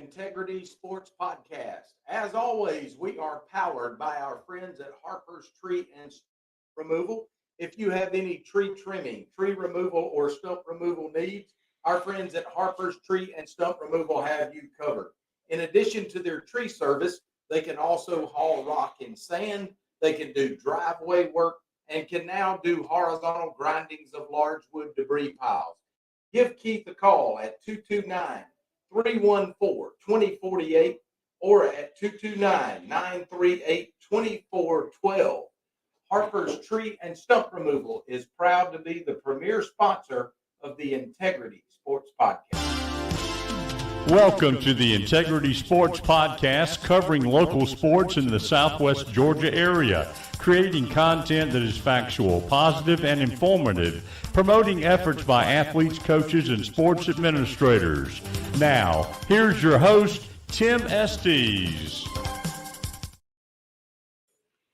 Integrity Sports Podcast. As always, we are powered by our friends at Harper's Tree and Removal. If you have any tree trimming, tree removal, or stump removal needs, our friends at Harper's Tree and Stump Removal have you covered. In addition to their tree service, they can also haul rock and sand. They can do driveway work and can now do horizontal grindings of large wood debris piles. Give Keith a call at 229-314-2048 or at 229-938-2412. Harper's Tree and Stump Removal is proud to be the premier sponsor of the Integrity Sports Podcast. Welcome to the Integrity Sports Podcast, covering local sports in the Southwest Georgia area, creating content that is factual, positive, and informative, promoting efforts by athletes, coaches, and sports administrators. Now, here's your host, Tim Estes.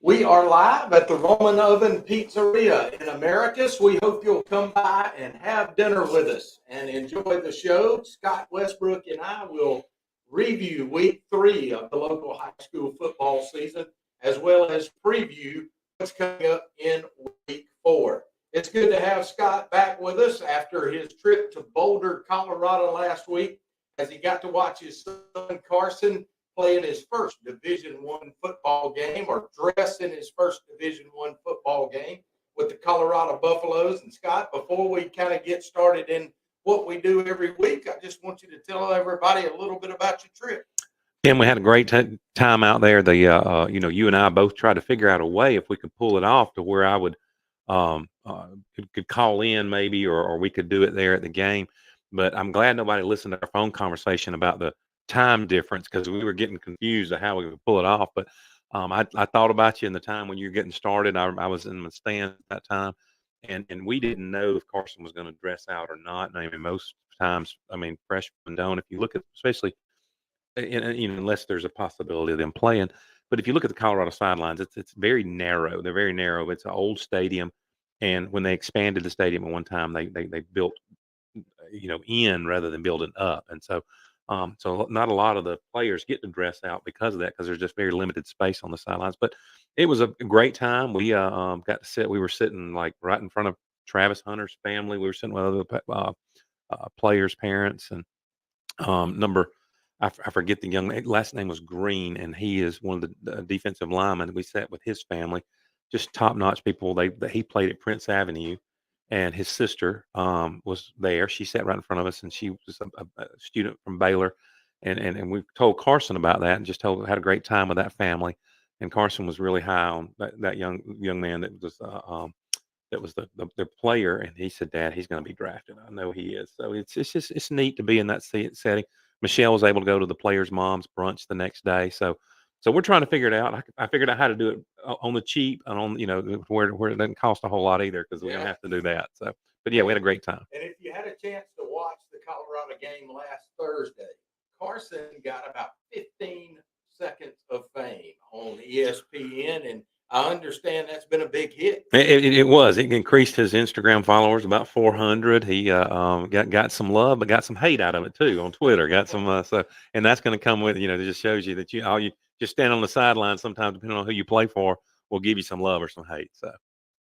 We are live at the Roman Oven Pizzeria in Americus. We hope you'll come by and have dinner with us and enjoy the show. Scott Westbrook and I will review week 3 of the local high school football season, as well as preview what's coming up in week 4. It's good to have Scott back with us after his trip to Boulder, Colorado last week, as he got to watch his son Carson play in his first Division I football game, or dress in his first Division I football game with the Colorado Buffaloes. And Scott, before we kind of get started in what we do every week, I just want you to tell everybody a little bit about your trip. Tim, we had a great time out there. You and I both tried to figure out a way if we could pull it off to where I would could call in maybe, or we could do it there at the game. But I'm glad nobody listened to our phone conversation about the time difference, because we were getting confused of how we would pull it off. But I thought about you in the time when you were getting started. I was in the stands at that time, and we didn't know if Carson was going to dress out or not. And I mean, most times, freshmen don't. If you look at, especially unless there's a possibility of them playing. But if you look at the Colorado sidelines, it's very narrow. They're very narrow. It's an old stadium, and when they expanded the stadium at one time, they built in rather than building up, and so not a lot of the players get to dress out because of that, because there's just very limited space on the sidelines. But it was a great time. We got to sit. We were sitting like right in front of Travis Hunter's family. We were sitting with other players' parents, and I forget the young last name was Green, and he is one of the defensive linemen. We sat with his family, just top notch people. He played at Prince Avenue. And his sister was there. She sat right in front of us, and she was a student from Baylor. And we told Carson about that, and just had a great time with that family. And Carson was really high on that young man that was the player. And he said, "Dad, he's going to be drafted. I know he is." So it's neat to be in that setting. Michelle was able to go to the players' mom's brunch the next day. So we're trying to figure it out. I figured out how to do it on the cheap, and on where it doesn't cost a whole lot either, because we don't have to do that. So, but yeah, we had a great time. And if you had a chance to watch the Colorado game last Thursday, Carson got about 15 seconds of fame on ESPN, and I understand that's been a big hit. It was. It increased his Instagram followers about 400. He got some love, but got some hate out of it too on Twitter. Got some and that's going to come with, it just shows you that you just stand on the sideline. Sometimes, depending on who you play for, will give you some love or some hate. So,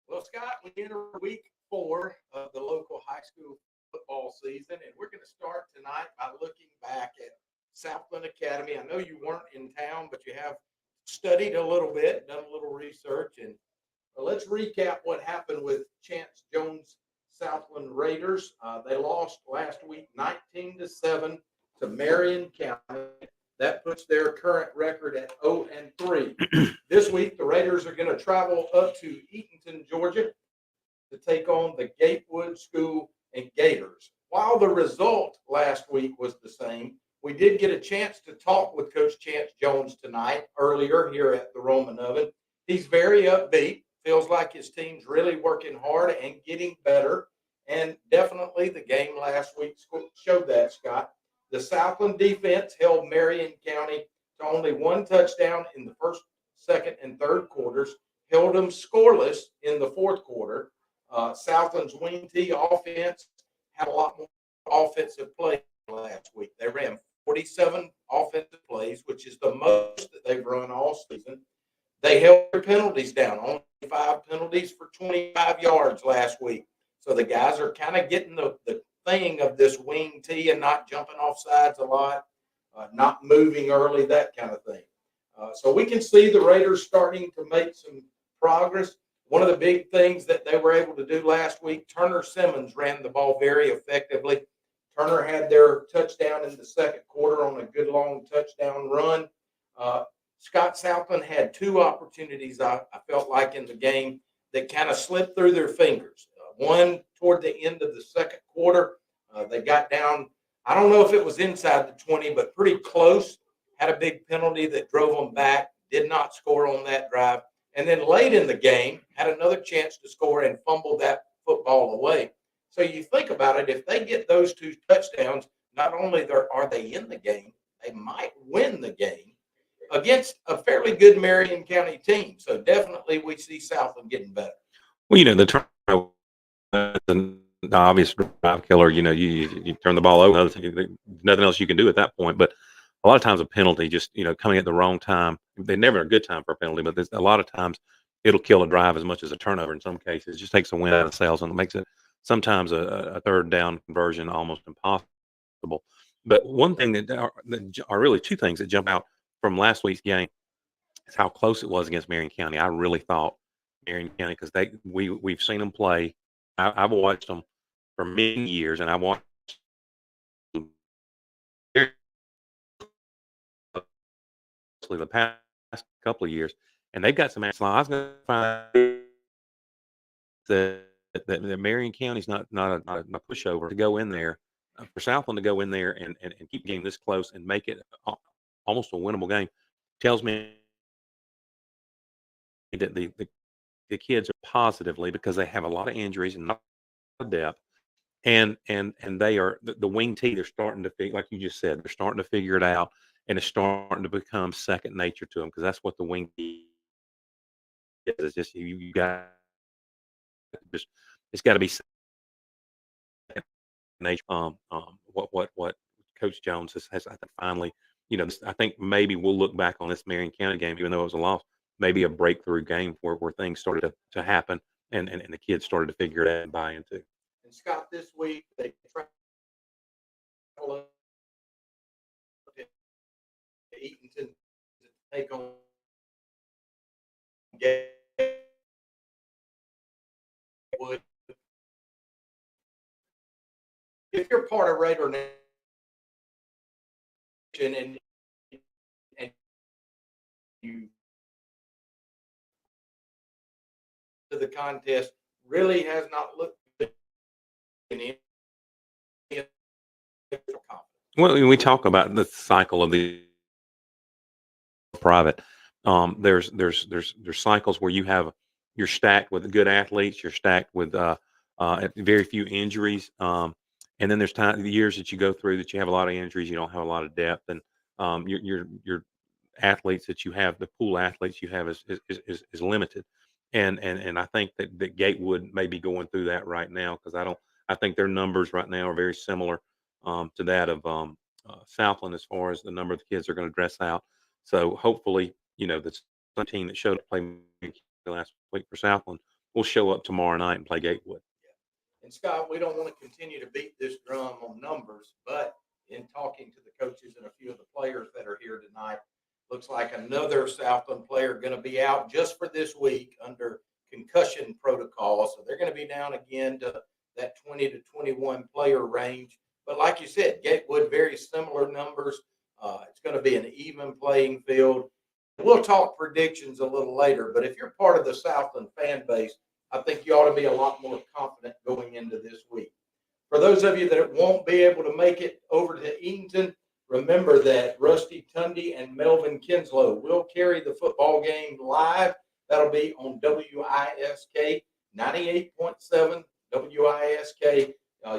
well, Scott, we enter week 4 of the local high school football season, and we're going to start tonight by looking back at Southland Academy. I know you weren't in town, but you have studied a little bit, done a little research, and let's recap what happened with Chance Jones Southland Raiders. They lost last week 19-7 to Marion County. That puts their current record at 0-3. This week, the Raiders are going to travel up to Eatonton, Georgia, to take on the Gatewood School and Gators. While the result last week was the same, we did get a chance to talk with Coach Chance Jones tonight, earlier here at the Roman Oven. He's very upbeat, feels like his team's really working hard and getting better, and definitely the game last week showed that, Scott. The Southland defense held Marion County to only 1 touchdown in the first, second, and third quarters, held them scoreless in the fourth quarter. Southland's wing T offense had a lot more offensive play last week. They ran 47 offensive plays, which is the most that they've run all season. They held their penalties down, only 5 penalties for 25 yards last week. So the guys are kind of getting the thing of this wing tee and not jumping off sides a lot, not moving early, that kind of thing. So we can see the Raiders starting to make some progress. One of the big things that they were able to do last week, Turner Simmons ran the ball very effectively. Turner had their touchdown in the second quarter on a good long touchdown run. Scott Southland had 2 opportunities, I felt like, in the game that kind of slipped through their fingers. One toward the end of the second quarter. They got down, I don't know if it was inside the 20, but pretty close. Had a big penalty that drove them back, did not score on that drive. And then late in the game, had another chance to score and fumbled that football away. So you think about it, if they get those 2 touchdowns, not only are they in the game, they might win the game against a fairly good Marion County team. So definitely we see Southland getting better. Well, the turnover, the obvious drive killer. You turn the ball over. Nothing else you can do at that point. But a lot of times a penalty, just coming at the wrong time. They never a good time for a penalty, but there's a lot of times it'll kill a drive as much as a turnover. In some cases, it just takes the wind out of the sails and it makes it sometimes a third down conversion almost impossible. But one thing that are really 2 things that jump out from last week's game is how close it was against Marion County. I really thought Marion County, because we've seen them play. I've watched them for many years, and I watched them the past couple of years, and they've got some excellent. I was going to find that Marion County's not a pushover to go in there, for Southland to go in there and keep the game this close and make it almost a winnable game. Tells me that the kids are positively, because they have a lot of injuries and not a lot of depth, and they are the wing tee. They're starting to figure, like you just said, they're starting to figure it out, and it's starting to become second nature to them, because that's what the wing tee is. It's just you got just it's got to be second nature. What Coach Jones has I think finally, I think maybe we'll look back on this Marion County game, even though it was a loss, maybe a breakthrough game where things started to happen, and the kids started to figure it out and buy into. And Scott, this week they travel up to Eatonton to take on Gatewood. If you're part of Raider Nation and you to the contest, really has not looked in any confidence. Well, when we talk about the cycle of the private, there's cycles where you're stacked with good athletes, you're stacked with very few injuries, and then there's years that you go through that you have a lot of injuries, you don't have a lot of depth, and your athletes that you have, the pool athletes you have is limited, and I think that Gatewood may be going through that right now, because I think their numbers right now are very similar to that of Southland, as far as the number of the kids they're going to dress out. So hopefully, the team that showed up to play last week for Southland will show up tomorrow night and play Gatewood. And Scott, we don't want to continue to beat this drum on numbers, but in talking to the coaches and a few of the players that are here tonight, looks like another Southland player going to be out just for this week under concussion protocol. So they're going to be down again to that 20 to 21 player range. But like you said, Gatewood, very similar numbers. It's going to be an even playing field. We'll talk predictions a little later, but if you're part of the Southland fan base, I think you ought to be a lot more confident going into this week. For those of you that won't be able to make it over to Eatonton, remember that Rusty Tundy and Melvin Kinslow will carry the football game live. That'll be on WISK 98.7 WISK.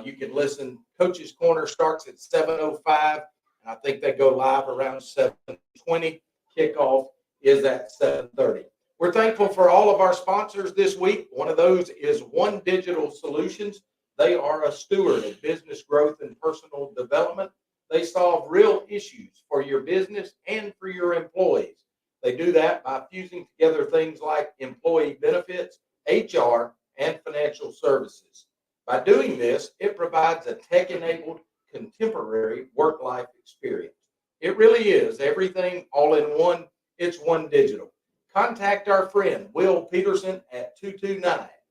You can listen. Coach's Corner starts at 7:05, and I think they go live around 7:20. Kickoff is at 7:30. We're thankful for all of our sponsors this week. One of those is One Digital Solutions. They are a steward of business growth and personal development. They solve real issues for your business and for your employees. They do that by fusing together things like employee benefits, HR, and financial services. By doing this, it provides a tech-enabled, contemporary work-life experience. It really is everything all in one. It's One Digital. Contact our friend Will Peterson at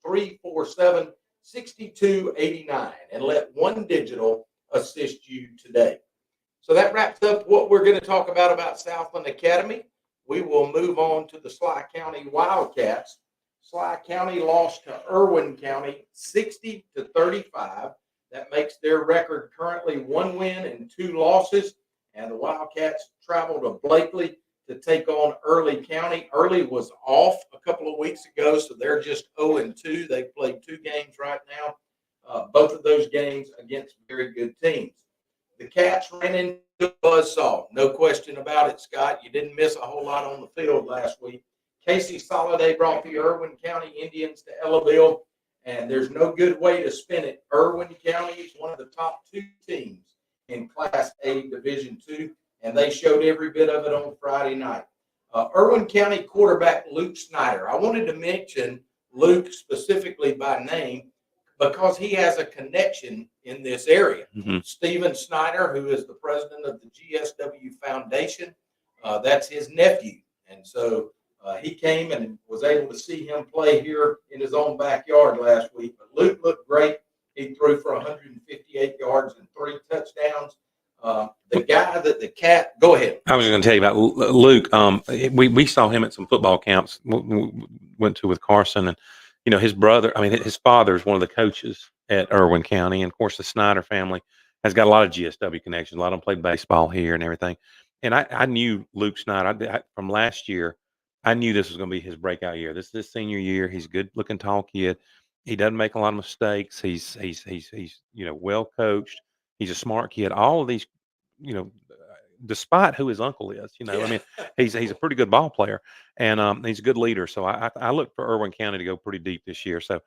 229-347-6289 and let One Digital assist you today. So that wraps up what we're going to talk about Southland Academy. We will move on to the Sly County Wildcats. Sly County lost to Irwin County 60-35. That makes their record currently 1 win and 2 losses. And the Wildcats travel to Blakely to take on Early County. Early was off a couple of weeks ago, so they're just 0-2. They've played 2 games right now, both of those games against very good teams. The Cats ran into a buzzsaw. No question about it, Scott. You didn't miss a whole lot on the field last week. Casey Soliday brought the Irwin County Indians to Ellaville, and there's no good way to spin it. Irwin County is one of the top 2 teams in Class A Division II, and they showed every bit of it on Friday night. Irwin County quarterback Luke Snyder. I wanted to mention Luke specifically by name because he has a connection in this area. Mm-hmm. Stephen Snyder, who is the president of the GSW Foundation, that's his nephew. And so he came and was able to see him play here in his own backyard last week. But Luke looked great. He threw for 158 yards and 3 touchdowns. The guy that the Cat, go ahead. I was going to tell you about Luke. We saw him at some football camps went to with Carson, and his brother. I mean, his father is one of the coaches at Irwin County, and of course, the Snyder family has got a lot of GSW connections. A lot of them played baseball here and everything. And I knew Luke Snyder from last year. I knew this was going to be his breakout year. This is his senior year. He's a good-looking, tall kid. He doesn't make a lot of mistakes. He's well coached. He's a smart kid. All of these, despite who his uncle is, I mean, he's a pretty good ball player, and he's a good leader. So I look for Irwin County to go pretty deep this year. So,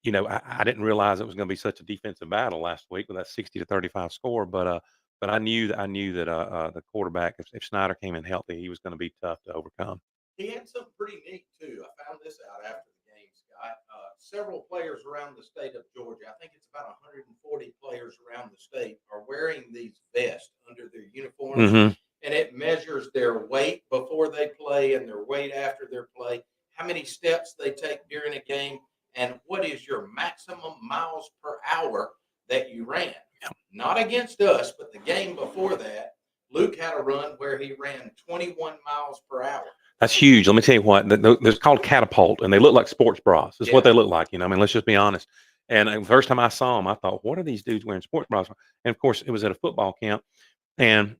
I didn't realize it was going to be such a defensive battle last week with that 60-35 score, but I knew that the quarterback, if Snyder came in healthy, he was going to be tough to overcome. He had something pretty neat, too. I found this out after the game, Scott. Several players around the state of Georgia, I think it's about 140 players around the state, are wearing these vests under their uniforms, Mm-hmm. and it measures their weight before they play and their weight after their play, how many steps they take during a game, and what is your maximum miles per hour that you ran. Yeah. Not against us, but the game before that, Luke had a run where he ran 21 miles per hour. That's huge. Let me tell you what. They're called catapult, and they look like sports bras. That's what they look like. I mean, let's just be honest. And the first time I saw them, I thought, what are these dudes wearing sports bras? And of course, it was at a football camp, and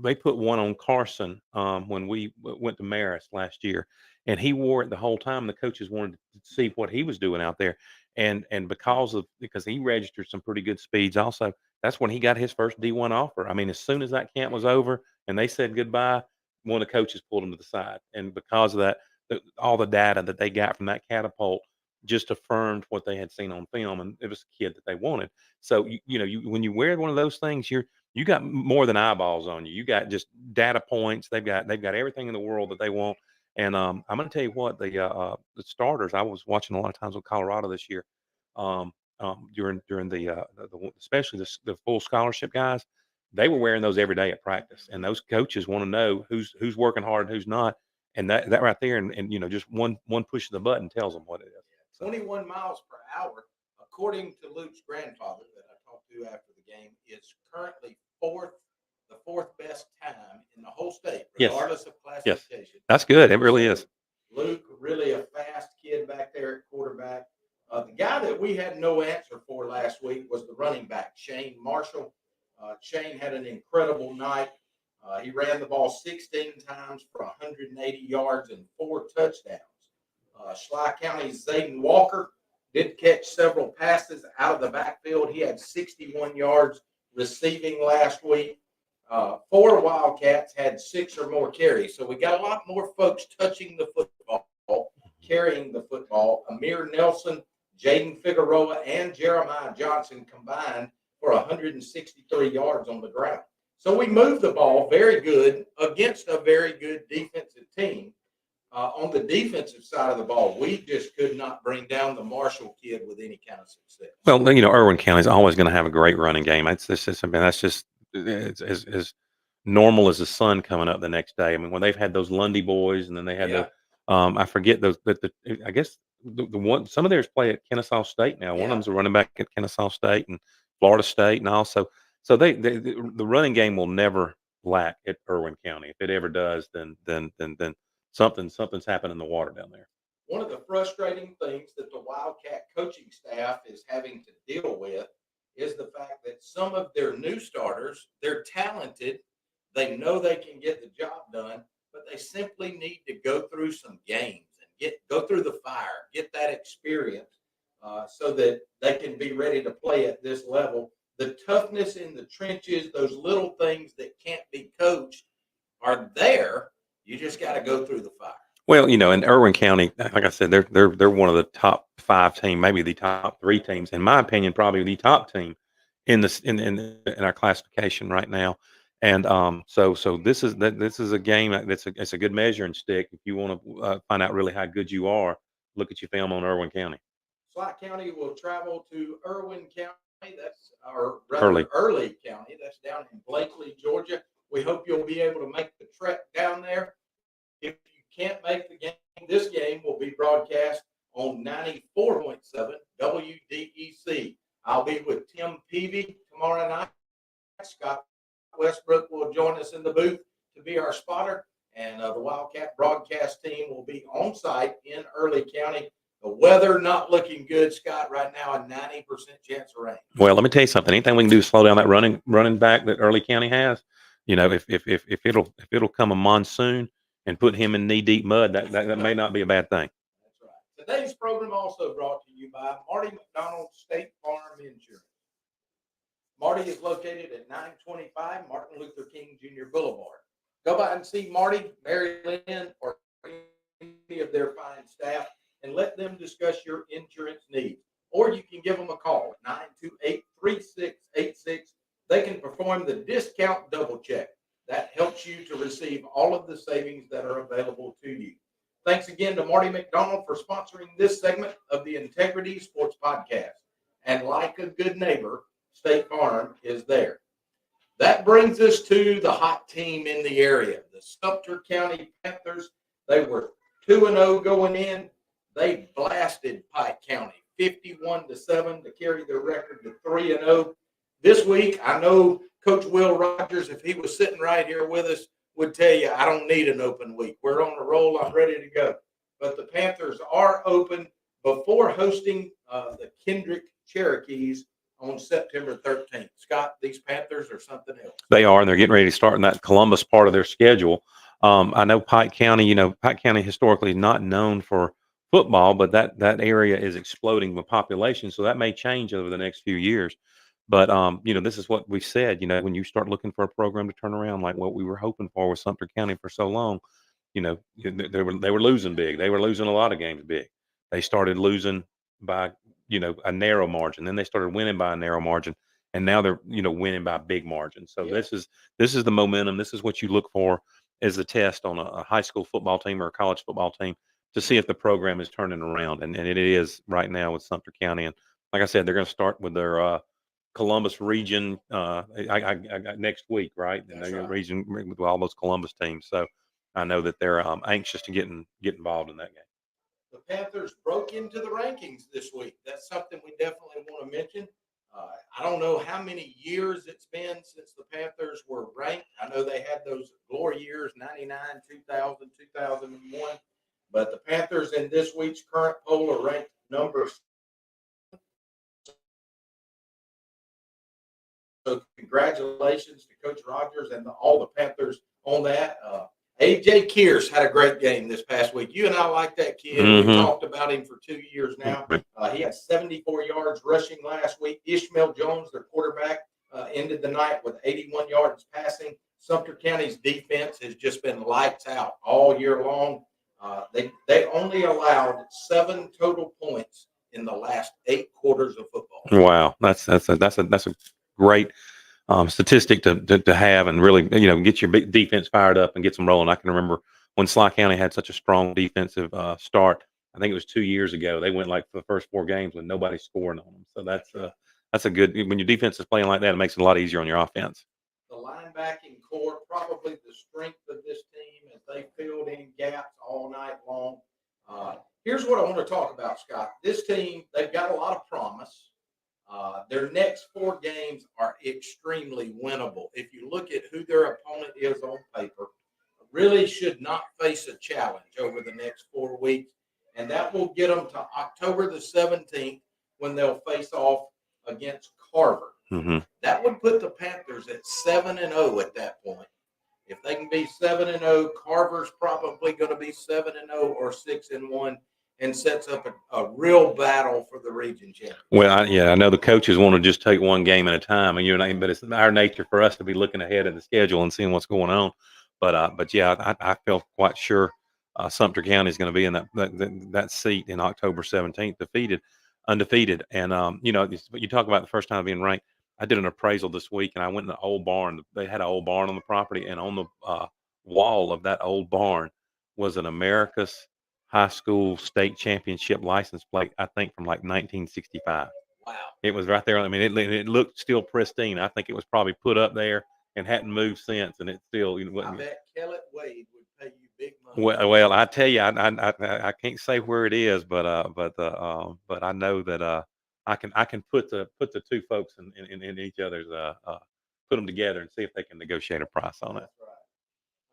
they put one on Carson when we went to Marist last year, and he wore it the whole time. The coaches wanted to see what he was doing out there, and because he registered some pretty good speeds also. That's when he got his first D1 offer. I mean, as soon as that camp was over and they said goodbye, one of the coaches pulled him to the side. And because of that, all the data that they got from that catapult just affirmed what they had seen on film. And it was a kid that they wanted. So, when you wear one of those things, you got more than eyeballs on you. You got just data points. They've got everything in the world that they want. And I'm going to tell you what, the starters, I was watching a lot of times with Colorado this year, during the especially the full scholarship guys. They were wearing those every day at practice, and those coaches want to know who's working hard and who's not. And that right there, and just one push of the button tells them what it is. So. 21 miles per hour, according to Luke's grandfather that I talked to after the game, is currently the fourth best time in the whole state, regardless of classification. Yes. That's good. It really is. Luke, really a fast kid back there at quarterback. The guy that we had no answer for last week was the running back, Shane Marshall. Shane had an incredible night. He ran the ball 16 times for 180 yards and 4 touchdowns. Sly County's Zayden Walker did catch several passes out of the backfield. He had 61 yards receiving last week. 4 Wildcats had 6 or more carries. So we got a lot more folks touching the football, carrying the football. Amir Nelson, Jaden Figueroa, and Jeremiah Johnson combined for 163 yards on the ground. So we moved the ball very good against a very good defensive team. On the defensive side of the ball, we just could not bring down the Marshall kid with any kind of success. Well, Irwin County is always going to have a great running game. That's just, I mean, that's just it's as normal as the sun coming up the next day. I mean, when they've had those Lundy boys, and then they had I forget those, I guess the one, some of theirs play at Kennesaw State now. One of them's a running back at Kennesaw State and Florida State, and also, so the running game will never lack at Irwin County. If it ever does, then something's happened in the water down there. One of the frustrating things that the Wildcat coaching staff is having to deal with is the fact that some of their new starters, they're talented, they know they can get the job done, but they simply need to go through some games and go through the fire, get that experience so that they can be ready to play at this level. The toughness in the trenches, those little things that can't be coached are there. You just got to go through the fire. Well, in Irwin County, like I said, they're one of the top 5 teams, maybe the top 3 teams, in my opinion, probably the top team in our classification right now. And so this is a game it's a good measuring stick if you want to find out really how good you are. Look at your film on Irwin County. Slot County will travel to Irwin County. That's our Early County. That's down in Blakely, Georgia. We hope you'll be able to make the trek down there. If you can't make the game, this game will be broadcast on 94.7 WDEC. I'll be with Tim Peavy tomorrow night. Scott Westbrook will join us in the booth to be our spotter, and the Wildcat broadcast team will be on site in Early County. The weather not looking good, Scott, right now, a 90% chance of rain. Well, let me tell you something. Anything we can do to slow down that running back that Early County has, if it'll come a monsoon and put him in knee-deep mud, that may not be a bad thing. That's right. Today's program also brought to you by Marty McDonald State Farm Insurance. Marty is located at 925 Martin Luther King Jr. Boulevard. Go by and see Marty, Mary Lynn, or any of their fine staff, and let them discuss your insurance needs. Or you can give them a call at 928-3686. They can perform the discount double check. That helps you to receive all of the savings that are available to you. Thanks again to Marty McDonald for sponsoring this segment of the Integrity Sports Podcast. And like a good neighbor, State Farm is there. That brings us to the hot team in the area, the Sumter County Panthers. They were 2-0 going in. They blasted Pike County 51-7 to carry their record to 3-0. This week, I know Coach Will Rogers, if he was sitting right here with us, would tell you, I don't need an open week. We're on a roll. I'm ready to go. But the Panthers are open before hosting the Kendrick Cherokees on September 13th. Scott, these Panthers are something else. They are, and they're getting ready to start in that Columbus part of their schedule. I know Pike County, Pike County historically is not known for football, but that area is exploding with population, so that may change over the next few years. But this is what we've said. When you start looking for a program to turn around, like what we were hoping for with Sumter County for so long, they were losing big. They were losing a lot of games big. They started losing by a narrow margin, then they started winning by a narrow margin, and now they're winning by a big margin. So this is the momentum. This is what you look for as the test on a high school football team or a college football team to see if the program is turning around, and it is right now with Sumter County. And like I said, they're going to start with their Columbus region next week, right? And they're region with all those Columbus teams. So I know that they're anxious to get involved in that game. The Panthers broke into the rankings this week. That's something we definitely want to mention. I don't know how many years it's been since the Panthers were ranked. I know they had those glory years, 99, 2000, 2001. But the Panthers in this week's current poll are ranked number 7. So congratulations to Coach Rogers and all the Panthers on that. A.J. Kearse had a great game this past week. You and I like that kid. Mm-hmm. We've talked about him for 2 years now. He had 74 yards rushing last week. Ishmael Jones, their quarterback, ended the night with 81 yards passing. Sumter County's defense has just been lights out all year long. They only allowed 7 total points in the last 8 quarters of football. Wow, that's a great statistic to have, and really, get your defense fired up and get them rolling. I can remember when Sly County had such a strong defensive start. I think it was 2 years ago. They went like for the first 4 games with nobody scoring on them. So that's a good, when your defense is playing like that, it makes it a lot easier on your offense. The linebacking core, probably the strength of this team as they filled in gaps all night long. Here's what I want to talk about, Scott. This team, they've got a lot of promise. Their next 4 games are extremely winnable. If you look at who their opponent is on paper, really should not face a challenge over the next 4 weeks. And that will get them to October the 17th when they'll face off against Carver. Mm-hmm. That would put the Panthers at 7-0 at that point. If they can be 7-0, Carver's probably going to be 7-0 or 6-1, and sets up a real battle for the region championship. Well, I know the coaches want to just take one game at a time, and but it's our nature for us to be looking ahead at the schedule and seeing what's going on. But yeah, I feel quite sure Sumter County is going to be in that seat in October 17th, undefeated. And you talk about the first time being ranked. I did an appraisal this week, and I went in the old barn. They had an old barn on the property, and on the wall of that old barn was an America's High School State Championship license plate, I think from like 1965. Wow. It was right there. I mean, it looked still pristine. I think it was probably put up there and hadn't moved since, and it still. I bet Kellett Wade would pay you big money. Well, I tell you, I can't say where it is, but I know that I can put the 2 folks in each other's put them together and see if they can negotiate a price on it. That's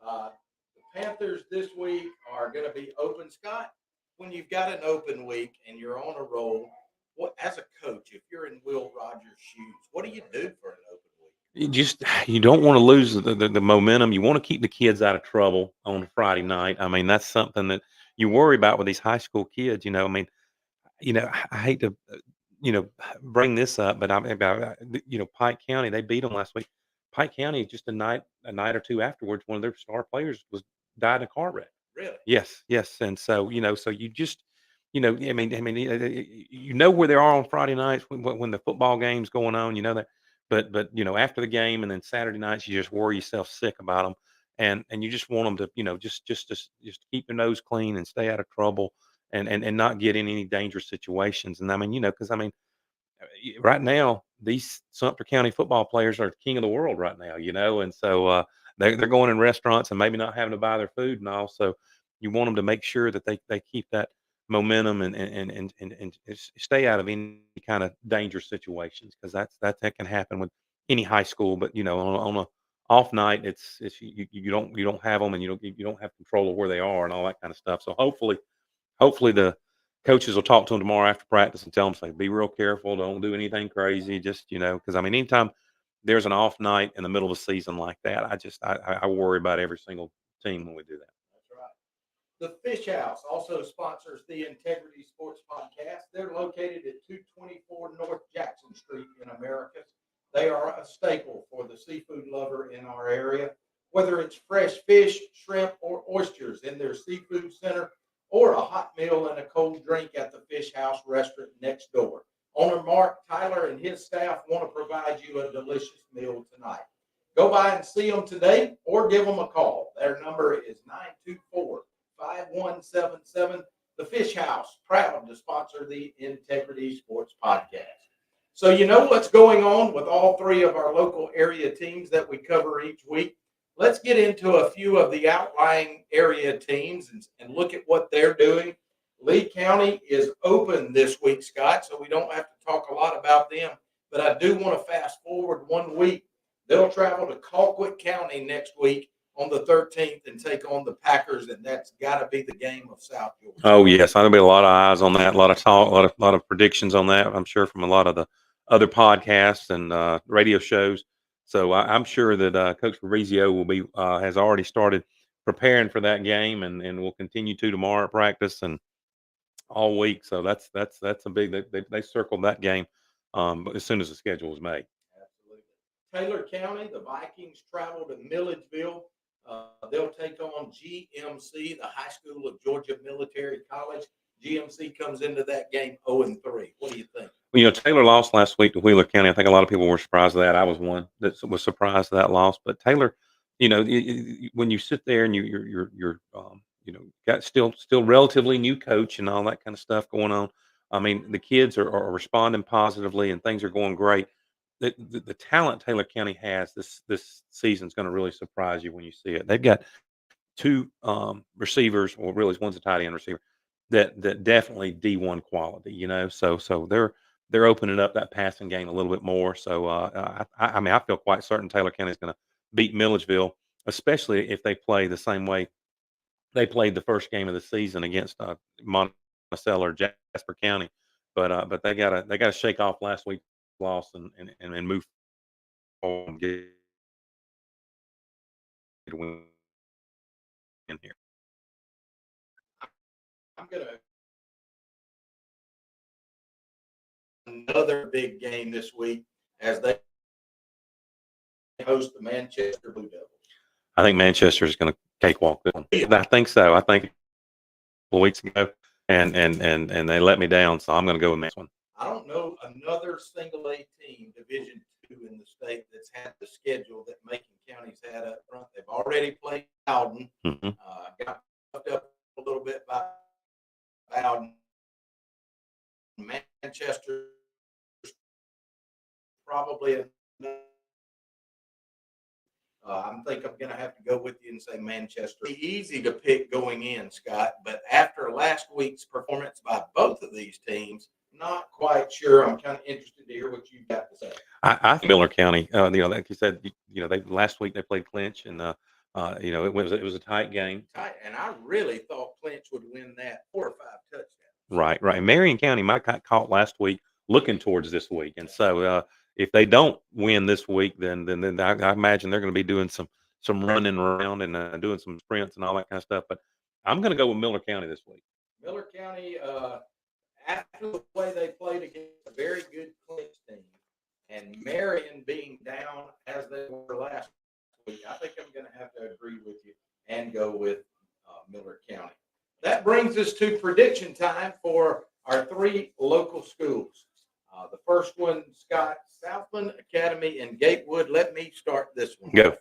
right. The Panthers this week are going to be open, Scott. When you've got an open week and you're on a roll, as a coach, if you're in Will Rogers' shoes, what do you do for an open week? You don't want to lose the momentum. You want to keep the kids out of trouble on a Friday night. I mean, that's something that you worry about with these high school kids. I mean, I hate to, bring this up, but Pike County, they beat them last week. Pike County, just a night or 2 afterwards, one of their star players died in a car wreck. Really? Yes. And so, so you just, I mean, where they are on Friday nights when the football game's going on, that. But after the game and then Saturday nights, you just worry yourself sick about them, and you just want them to, just keep their nose clean and stay out of trouble, and not get in any dangerous situations. And I mean, because right now these Sumter County football players are king of the world right now, and so they're going in restaurants and maybe not having to buy their food and all. So you want them to make sure that they keep that momentum and stay out of any kind of dangerous situations, because that can happen with any high school. But on a off night, it's you don't have them, and you don't have control of where they are and all that kind of stuff. So hopefully the coaches will talk to them tomorrow after practice and tell them, say, be real careful, don't do anything crazy, just because I mean, anytime there's an off night in the middle of the season like that, I worry about every single team when we do that. The Fish House also sponsors the Integrity Sports Podcast. They're located at 224 North Jackson Street in Americus. They are a staple for the seafood lover in our area. Whether it's fresh fish, shrimp, or oysters in their seafood center, or a hot meal and a cold drink at the Fish House restaurant next door. Owner Mark Tyler and his staff want to provide you a delicious meal tonight. Go by and see them today or give them a call. Their number is 924-5177. The Fish House, proud to sponsor the Integrity Sports Podcast. So you know what's going on with all 3 of our local area teams that we cover each week. Let's get into a few of the outlying area teams and look at what they're doing. Lee County is open this week, Scott, so we don't have to talk a lot about them. But I do want to fast forward 1 week. They'll travel to Colquitt County next week on the 13th and take on the Packers, and that's got to be the game of South Georgia. Oh, yes. There'll be a lot of eyes on that, a lot of talk, a lot of predictions on that, I'm sure, from a lot of the other podcasts and radio shows. So I'm sure that Coach Fabrizio will be has already started preparing for that game, and will continue to tomorrow at practice and all week. So that's a big. They circled that game as soon as the schedule was made. Absolutely. Taylor County, the Vikings travel to Milledgeville. They'll take on GMC, the High School of Georgia Military College. GMC comes into that game 0-3. What do you think? Taylor lost last week to Wheeler County. I think a lot of people were surprised at that. I was one that was surprised at that loss. But Taylor, when you sit there and got still relatively new coach and all that kind of stuff going on. I mean, the kids are responding positively and things are going great. The talent Taylor County has this season is going to really surprise you when you see it. They've got two receivers, or really one's a tight end receiver that definitely D1 quality. So they're opening up that passing game a little bit more. So I mean, I feel quite certain Taylor County is going to beat Milledgeville, especially if they play the same way they played the first game of the season against Monticello or Jasper County. But they gotta shake off last week's loss and move forward and get a win in here. I'm going to another big game this week as they host the Manchester Blue Devils. I think Manchester is going to cakewalk this one. I think so. I think a couple weeks ago, and they let me down, so I'm going to go with this one. I don't know another single A team, Division II in the state, that's had the schedule that Macon County's had up front. They've already played Bowden, got fucked up a little bit by Bowden. Manchester probably I think I'm going to have to go with you and say Manchester. It's easy to pick going in, Scott, but after last week's performance by both of these teams, not quite sure. I'm kind of interested to hear what you've got to say. I think Miller County, like you said, they last week they played Clinch, and it was a tight game. And I really thought Clinch would win that 4 or 5 touchdowns. Right. Marion County might have got caught last week, looking towards this week, and so if they don't win this week, then I imagine they're going to be doing some running around and doing some sprints and all that kind of stuff. But I'm going to go with Miller County this week. Miller County, after the way they played against a very good Clinch team, and Marion being down as they were last week, I think I'm going to have to agree with you and go with Miller County. That brings us to prediction time for our 3 local schools. The first one, Scott, Southland Academy and Gatewood. Let me start this one. Go.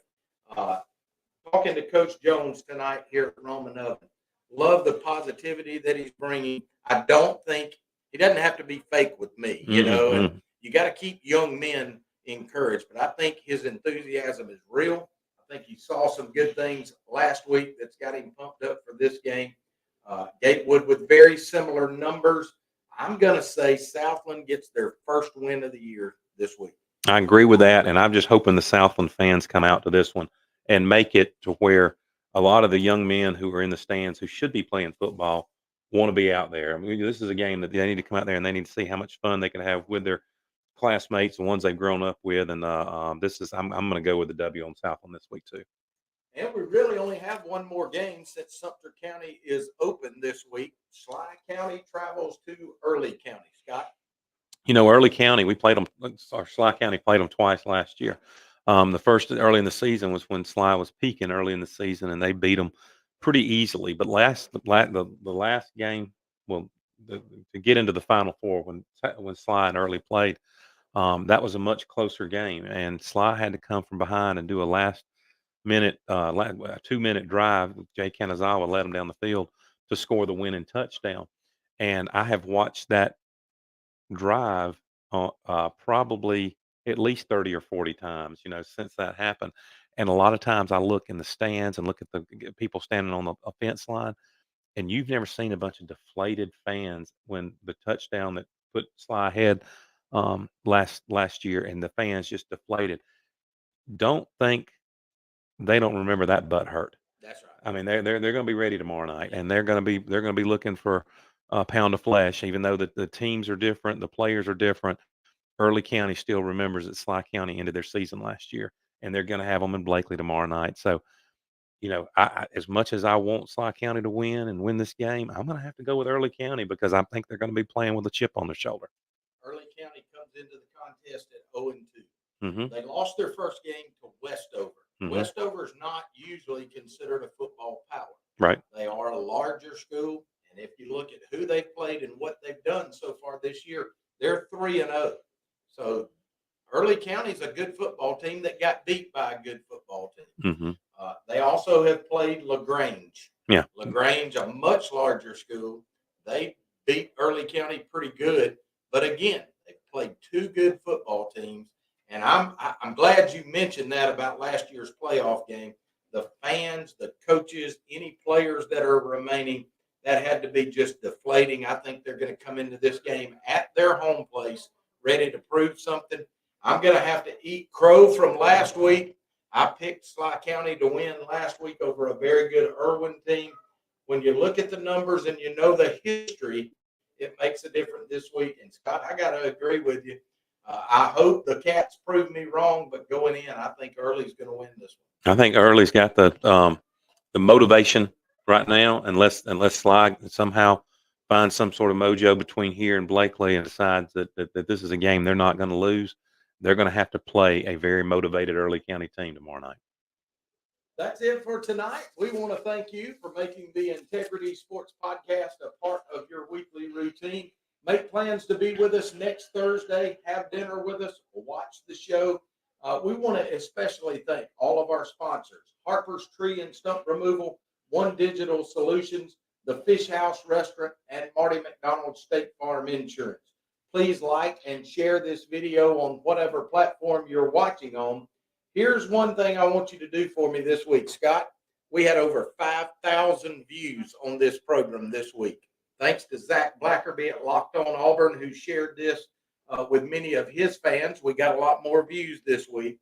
Talking to Coach Jones tonight here at Roman Oven. Love the positivity that he's bringing. I don't think he doesn't have to be fake with me, and you got to keep young men encouraged. But I think his enthusiasm is real. I think he saw some good things last week that's got him pumped up for this game. Gatewood with very similar numbers. I'm going to say Southland gets their first win of the year this week. I agree with that, and I'm just hoping the Southland fans come out to this one and make it to where a lot of the young men who are in the stands who should be playing football want to be out there. I mean, this is a game that they need to come out there and they need to see how much fun they can have with their classmates, the ones they've grown up with. And I'm going to go with the W on Southland this week too. And we really only have one more game since Sumter County is open this week. Sly County travels to Early County. Scott? Early County, Sly County played them twice last year. The first early in the season was when Sly was peaking early in the season, and they beat them pretty easily. But the last game, to get into the Final Four when Sly and Early played, that was a much closer game, and Sly had to come from behind and do a last minute, 2-minute drive. Jay Kanazawa led him down the field to score the winning touchdown. And I have watched that drive probably at least 30 or 40 times, since that happened. And a lot of times I look in the stands and look at the people standing on the fence line, and you've never seen a bunch of deflated fans when the touchdown that put Sly ahead last year, and the fans just deflated. Don't think they don't remember that butt hurt. That's right. I mean, they're going to be ready tomorrow night, and they're going to be looking for a pound of flesh. Even though the teams are different, the players are different. Early County still remembers that Sly County ended their season last year, and they're going to have them in Blakely tomorrow night. So, I as much as I want Sly County to win this game, I'm going to have to go with Early County because I think they're going to be playing with a chip on their shoulder. Early County comes into the contest at 0-2. Mm-hmm. They lost their first game to Westover. Mm-hmm. Westover is not usually considered a football power. Right. They are a larger school, and if you look at who they've played and what they've done so far this year, They're 3-0. So Early County's a good football team that got beat by a good football team. Mm-hmm. They also have played LaGrange. Yeah. LaGrange, a much larger school. They beat Early County pretty good. But again, they played two good football teams. And I'm glad you mentioned that about last year's playoff game. The fans, the coaches, any players that are remaining, that had to be just deflating. I think they're going to come into this game at their home place ready to prove something. I'm going to have to eat crow from last week. I picked Sly County to win last week over a very good Irwin team. When you look at the numbers and you know the history, it makes a difference this week. And Scott, I got to agree with you. I hope the Cats prove me wrong, but going in, I think Early's going to win this one. I think Early's got the motivation right now, unless Sly somehow finds some sort of mojo between here and Blakely and decides that this is a game they're not going to lose. They're going to have to play a very motivated Early County team tomorrow night. That's it for tonight. We want to thank you for making the Integrity Sports Podcast a part of your weekly routine. Make plans to be with us next Thursday. Have dinner with us. Watch the show. We want to especially thank all of our sponsors: Harper's Tree and Stump Removal, One Digital Solutions, the Fish House Restaurant, and Marty McDonald State Farm Insurance. Please like and share this video on whatever platform you're watching on. Here's one thing I want you to do for me this week, Scott. We had over 5,000 views on this program this week. Thanks to Zach Blackerby at Locked On Auburn, who shared this with many of his fans. We got a lot more views this week.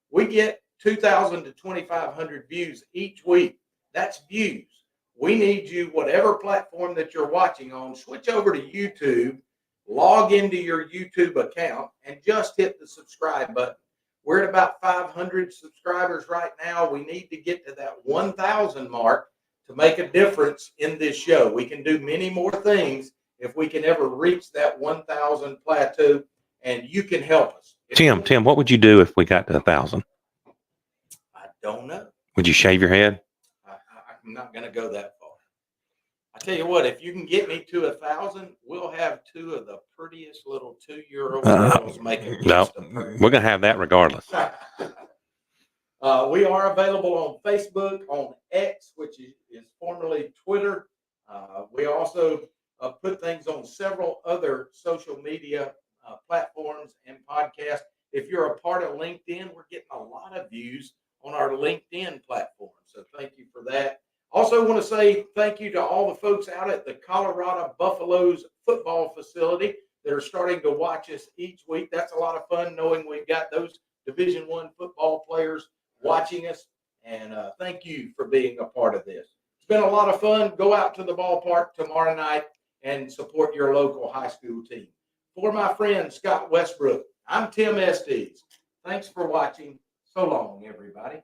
We get 2,000 to 2,500 views each week. That's views. We need you, whatever platform that you're watching on, switch over to YouTube, log into your YouTube account, and just hit the subscribe button. We're at about 500 subscribers right now. We need to get to that 1,000 mark to make a difference in this show. We can do many more things if we can ever reach that 1,000 plateau, and you can help us. Tim, what would you do if we got to 1,000? I don't know. Would you shave your head? I'm not going to go that far. I tell you what, if you can get me to 1,000, we'll have two of the prettiest little 2-year-old girls making No, we're going to have that regardless. We are available on Facebook, on X, which is formerly Twitter. We also put things on several other social media platforms and podcasts. If you're a part of LinkedIn, we're getting a lot of views on our LinkedIn platform. So thank you for that. Also want to say thank you to all the folks out at the Colorado Buffaloes football facility that are starting to watch us each week. That's a lot of fun knowing we've got those Division I football players watching us. And thank you for being a part of this. It's been a lot of fun. Go out to the ballpark tomorrow night and support your local high school team. For my friend Scott Westbrook, I'm Tim Estes. Thanks for watching. So long, everybody.